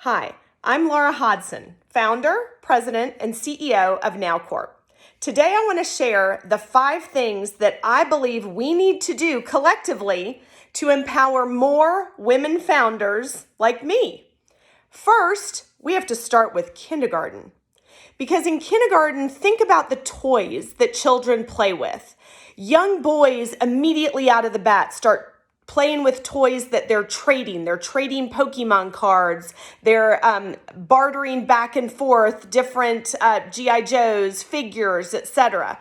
Hi, I'm Laura Hodson, founder, president, and CEO of NowCorp. Today I want to share the 5 things that I believe we need to do collectively to empower more women founders like me. First, we have to start with kindergarten. Because in kindergarten, think about the toys that children play with. Young boys immediately out of the bat start playing with toys that they're trading. They're trading Pokemon cards. They're bartering back and forth different G.I. Joes, figures, etc.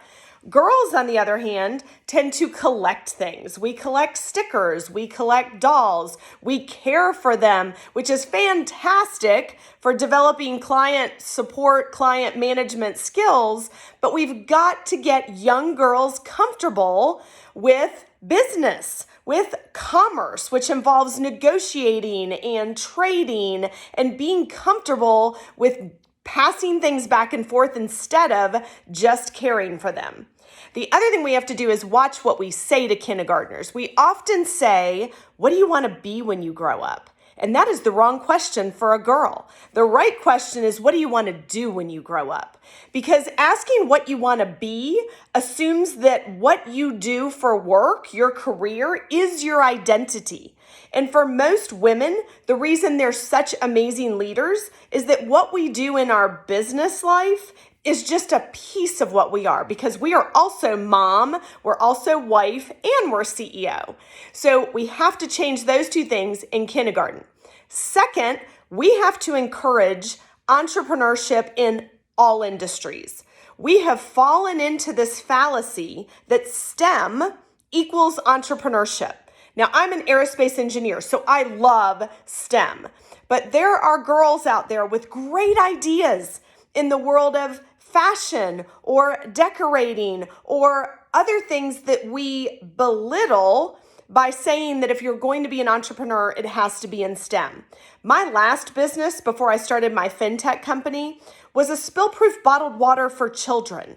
Girls, on the other hand, tend to collect things. We collect stickers, we collect dolls, we care for them, which is fantastic for developing client support, client management skills, but we've got to get young girls comfortable with business, with commerce, which involves negotiating and trading and being comfortable with passing things back and forth instead of just caring for them. The other thing we have to do is watch what we say to kindergartners. We often say, "What do you want to be when you grow up?" And that is the wrong question for a girl. The right question is, what do you want to do when you grow up? Because asking what you want to be assumes that what you do for work, your career, is your identity. And for most women, the reason they're such amazing leaders is that what we do in our business life is just a piece of what we are, because we are also mom, we're also wife, and we're CEO. So we have to change those 2 things in kindergarten. Second, we have to encourage entrepreneurship in all industries. We have fallen into this fallacy that STEM equals entrepreneurship. Now, I'm an aerospace engineer, so I love STEM, but there are girls out there with great ideas in the world of fashion or decorating or other things that we belittle by saying that if you're going to be an entrepreneur, it has to be in STEM. My last business before I started my fintech company was a spill-proof bottled water for children.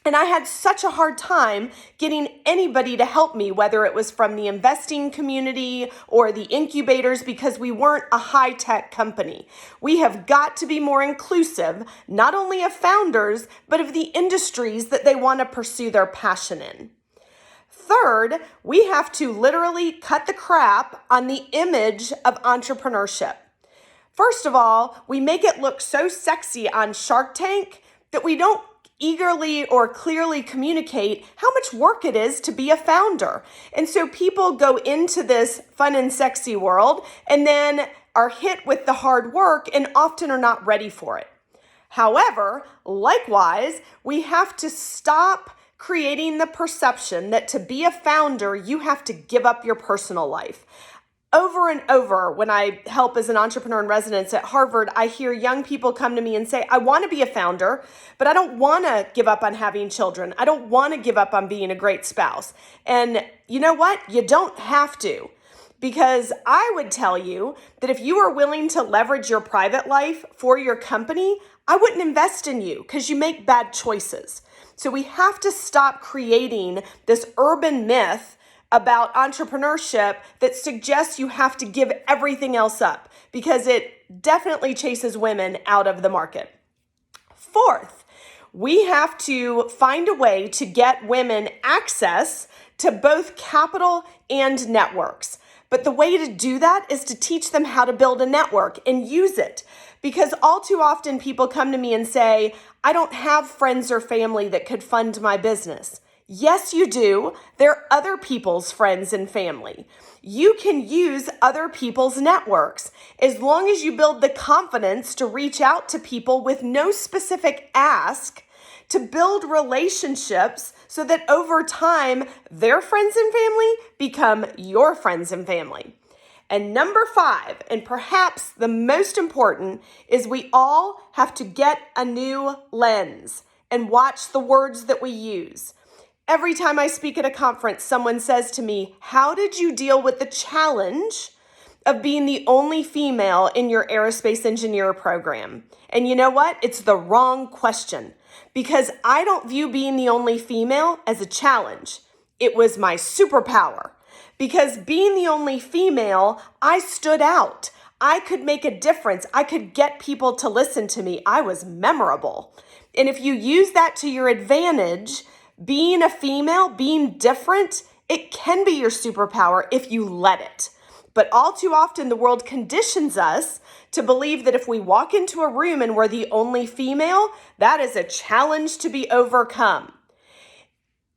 And I had such a hard time getting anybody to help me, whether it was from the investing community or the incubators, because we weren't a high-tech company. We have got to be more inclusive, not only of founders, but of the industries that they want to pursue their passion in. Third, we have to literally cut the crap on the image of entrepreneurship. First of all, we make it look so sexy on Shark Tank that we don't eagerly or clearly communicate how much work it is to be a founder. And so people go into this fun and sexy world and then are hit with the hard work and often are not ready for it. However, likewise, we have to stop creating the perception that to be a founder, you have to give up your personal life. Over and over, when I help as an entrepreneur in residence at Harvard, I hear young people come to me and say, "I want to be a founder, but I don't want to give up on having children. I don't want to give up on being a great spouse." And you know what? You don't have to. Because I would tell you that if you are willing to leverage your private life for your company, I wouldn't invest in you because you make bad choices. So we have to stop creating this urban myth about entrepreneurship that suggests you have to give everything else up, because it definitely chases women out of the market. Fourth, we have to find a way to get women access to both capital and networks. But the way to do that is to teach them how to build a network and use it. Because all too often people come to me and say, "I don't have friends or family that could fund my business." Yes, you do. They're other people's friends and family. You can use other people's networks as long as you build the confidence to reach out to people with no specific ask, to build relationships so that over time, their friends and family become your friends and family. And number 5, and perhaps the most important, is we all have to get a new lens and watch the words that we use. Every time I speak at a conference, someone says to me, "How did you deal with the challenge of being the only female in your aerospace engineer program?" And you know what? It's the wrong question, because I don't view being the only female as a challenge. It was my superpower, because being the only female, I stood out. I could make a difference. I could get people to listen to me. I was memorable. And if you use that to your advantage, being a female, being different, it can be your superpower if you let it. But all too often, the world conditions us to believe that if we walk into a room and we're the only female, that is a challenge to be overcome.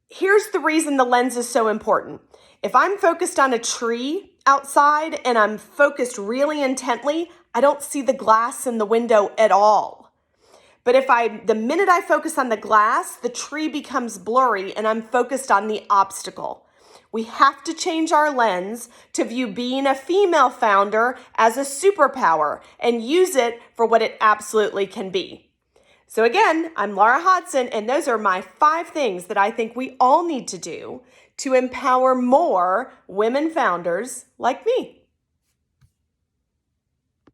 Here's the reason the lens is so important. If I'm focused on a tree outside and I'm focused really intently, I don't see the glass in the window at all. But the minute I focus on the glass, the tree becomes blurry and I'm focused on the obstacle. We have to change our lens to view being a female founder as a superpower and use it for what it absolutely can be. So again, I'm Laura Hodson, and those are my 5 things that I think we all need to do to empower more women founders like me.